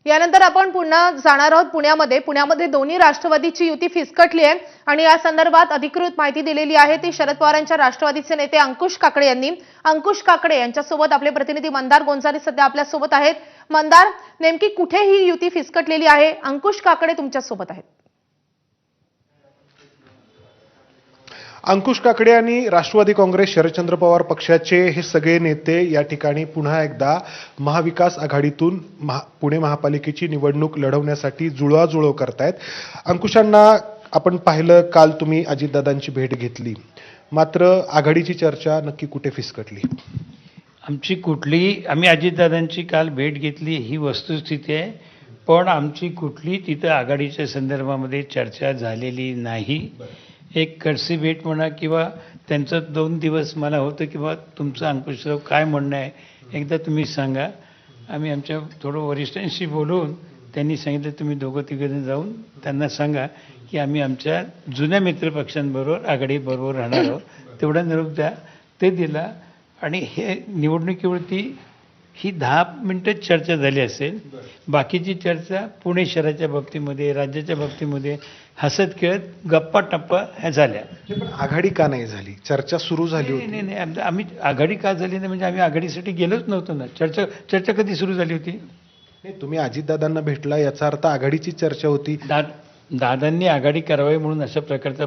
यानंतर आपण पुन्हा जाणार आहोत पुण्यामध्ये दोन्ही राष्ट्रवादीची युती फिसकटली आहे आणि या संदर्भात अधिकृत माहिती दिलेली आहे ती शरद पवारांच्या राष्ट्रवादीचे नेते अंकुश काकडे यांनी। अंकुश काकडे यांच्यासोबत आपले प्रतिनिधी मंदार गोंजारी सध्या आपल्या सोबत आहेत। मंदार, नेमकी कुठे ही युती फिसकटलेली आहे? अंकुश काकडे तुमच्या सोबत आहेत। अंकुश काकडे आणि राष्ट्रवादी काँग्रेस शरदचंद्र पवार पक्षाचे हे सगळे नेते या ठिकाणी पुन्हा एकदा महाविकास आघाडीतून पुणे महापालिकेची निवडणूक लढवण्यासाठी जुळवाजुळव करतायत। अंकुशांना आपण पाहिलं, काल तुम्ही अजितदादांची भेट घेतली, मात्र आघाडीची चर्चा नक्की कुठे फिसकटली? आम्ही अजितदादांची काल भेट घेतली ही वस्तुस्थिती आहे, पण आमची कुठली तिथं आघाडीच्या संदर्भामध्ये चर्चा झालेली नाही। एक कडसी भेट म्हणा किंवा त्यांचं 2 दिवस मला होतं किंवा तुमचं अंकुशराव काय म्हणणं आहे एकदा तुम्ही सांगा। आम्ही आमच्या थोडं वरिष्ठांशी बोलून त्यांनी सांगितलं तुम्ही दोघं तिघं जाऊन त्यांना सांगा की आम्ही आमच्या जुन्या मित्रपक्षांबरोबर आघाडीबरोबर राहणार आहोत, तेवढा निरोप द्या। ते दिला आणि हे निवडणुकीवरती ही 10 मिनिटं चर्चा झाली असेल। बाकीची चर्चा पुणे शहराच्या बाबतीमध्ये, राज्याच्या बाबतीमध्ये हसत खेळत गप्पा टप्पा ह्या झाल्या। पण आघाडी का नाही झाली? चर्चा सुरू झाली होती। नाही, आम्ही आघाडी का झाली नाही म्हणजे आम्ही आघाडीसाठी गेलोच नव्हतो ना। चर्चा कधी सुरू झाली होती? नाही, तुम्ही अजितदादांना भेटला याचा अर्थ आघाडीची चर्चा होती। दादांनी आघाडी करावी म्हणून अशा प्रकारचा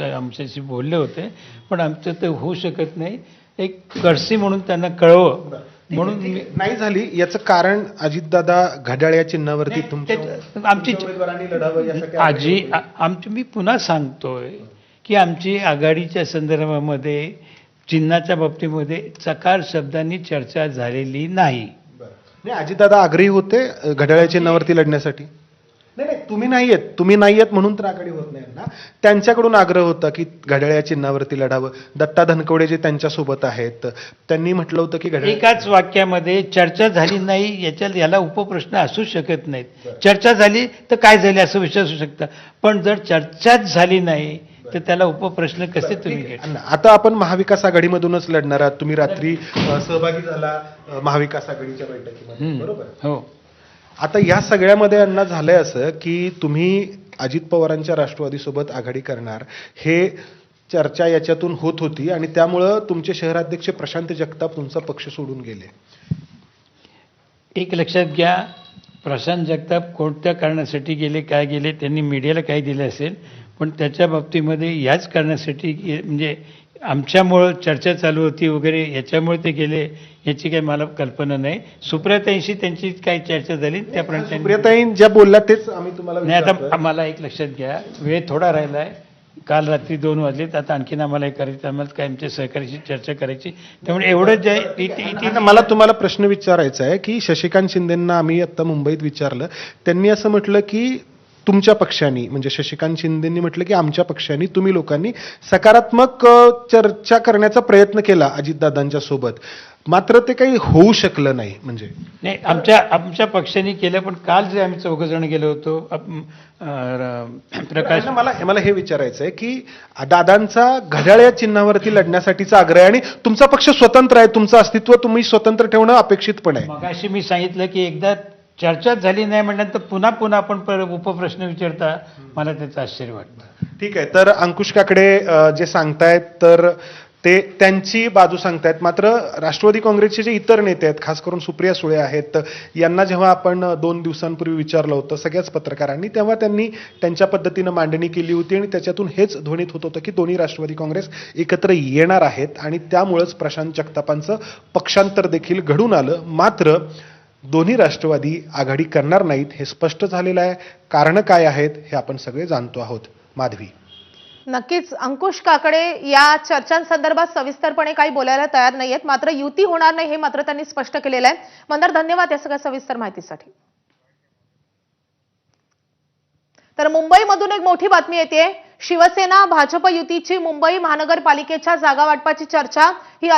आमच्याशी बोलले होते, पण आमचं ते होऊ शकत नाही। एक कडसी म्हणून त्यांना कळवं म्हणून नाही झाली। याचं कारण अजितदादा घड्याळ या चिन्हावरती आमची मी पुन्हा सांगतोय की आमची आघाडीच्या संदर्भामध्ये चिन्हाच्या बाबतीमध्ये चकार शब्दांनी चर्चा झालेली नाही। अजितदादा आग्रही होते घड्याळ या चिन्हावरती लढण्यासाठी? नाही, तुम्ही नाही येत म्हणून तर आघाडी होत नाही ना। त्यांच्याकडून आग्रह होता की घड्याळ या चिन्हावरती लढावं। दत्ता धनकवडे जे त्यांच्या सोबत आहेत त्यांनी म्हटलं होतं की एकाच वाक्यामध्ये चर्चा झाली नाही याला उपप्रश्न असू शकत नाहीत। चर्चा झाली तर काय झाले असं विषय असू शकतं, पण जर चर्चाच झाली नाही तर त्याला उपप्रश्न कसे तुम्ही घेता? आता आपण महाविकास आघाडीमधूनच लढणार आहात। तुम्ही रात्री सहभागी झाला महाविकास आघाडीच्या बैठकीमध्ये, बरोबर? हो। आता या सगळ्यामध्ये अण्णा झालंय असं की तुम्ही अजित पवारांच्या राष्ट्रवादीसोबत आघाडी करणार हे चर्चा याच्यातून होत होती आणि त्यामुळं तुमचे शहराध्यक्ष प्रशांत जगताप तुमचा पक्ष सोडून गेले। एक लक्षात घ्या, प्रशांत जगताप कोणत्या कारणासाठी गेले, काय गेले, त्यांनी मीडियाला काय दिले असेल, पण त्याच्या बाबतीमध्ये याच कारणासाठी म्हणजे आमच्यामुळं चर्चा चालू होती वगैरे याच्यामुळे ते गेले याची काही मला कल्पना नाही। सुप्रियाताईंशी त्यांची काही चर्चा झाली त्याप्रमाणे सुप्रियाताई ज्या बोलल्या तेच आम्ही तुम्हाला नाही। आता आम्हाला एक लक्षात घ्या, वेळ थोडा राहिला आहे, काल रात्री 2 वाजलेत, आता आणखीन आम्हाला हे करायचं, आम्हाला काय आमच्या सहकार्याशी चर्चा करायची, त्यामुळे एवढंच जे मला तुम्हाला प्रश्न विचारायचा आहे की शशिकांत शिंदेंना आम्ही आता मुंबईत विचारलं, त्यांनी असं म्हटलं की तुमच्या पक्षाने म्हणजे शशिकांत शिंदेंनी म्हटलं की आमच्या पक्षाने तुम्ही लोकांनी सकारात्मक चर्चा करण्याचा प्रयत्न केला अजितदादांच्या सोबत, मात्र ते काही होऊ शकलं नाही। म्हणजे नाही, आमच्या पक्षाने केलं, पण काल जे आम्ही 4 जण गेलो होतो प्रकाश, मला हे विचारायचं आहे की दादांचा घड्याळ या चिन्हावरती लढण्यासाठीचा आग्रह आणि तुमचा पक्ष स्वतंत्र आहे, तुमचं अस्तित्व तुम्ही स्वतंत्र ठेवणं अपेक्षित पण आहे। मगाशी मी सांगितलं की एकदा चर्चा झाली नाही म्हटल्यानंतर पुन्हा आपण उपप्रश्न विचारता, मला त्याचं आश्चर्य वाटतं। ठीक आहे, तर अंकुश काकडे जे सांगतायत तर ते त्यांची बाजू सांगतायत, मात्र राष्ट्रवादी काँग्रेसचे जे इतर नेते आहेत, खास करून सुप्रिया सुळे आहेत, यांना जेव्हा आपण 2 दिवसांपूर्वी विचारलं होतं सगळ्याच पत्रकारांनी, तेव्हा त्यांनी त्यांच्या पद्धतीनं मांडणी केली होती आणि त्याच्यातून हेच ध्वनित होत होतं की दोन्ही राष्ट्रवादी काँग्रेस एकत्र येणार आहेत आणि त्यामुळेच प्रशांत जगतापांचं पक्षांतर देखील घडून आलं। मात्र दोन्ही राष्ट्रवादी आघाडी करणार नाहीत हे स्पष्ट झालेलं आहे। कारण काय आहेत हे आपण सगळे जाणतो आहोत। माधवी, नक्कीच अंकुश काकडे या चर्चांसंदर्भात सविस्तरपणे काही बोलायला तयार नाहीयेत, मात्र युती होणार नाही हे मात्र त्यांनी स्पष्ट केलेलं आहे। मंदार, धन्यवाद या सगळ्या सविस्तर माहितीसाठी। तर मुंबईमधून एक मोठी बातमी येते, शिवसेना भाजप युतीची मुंबई महानगरपालिकेच्या जागा वाटपाची चर्चा ही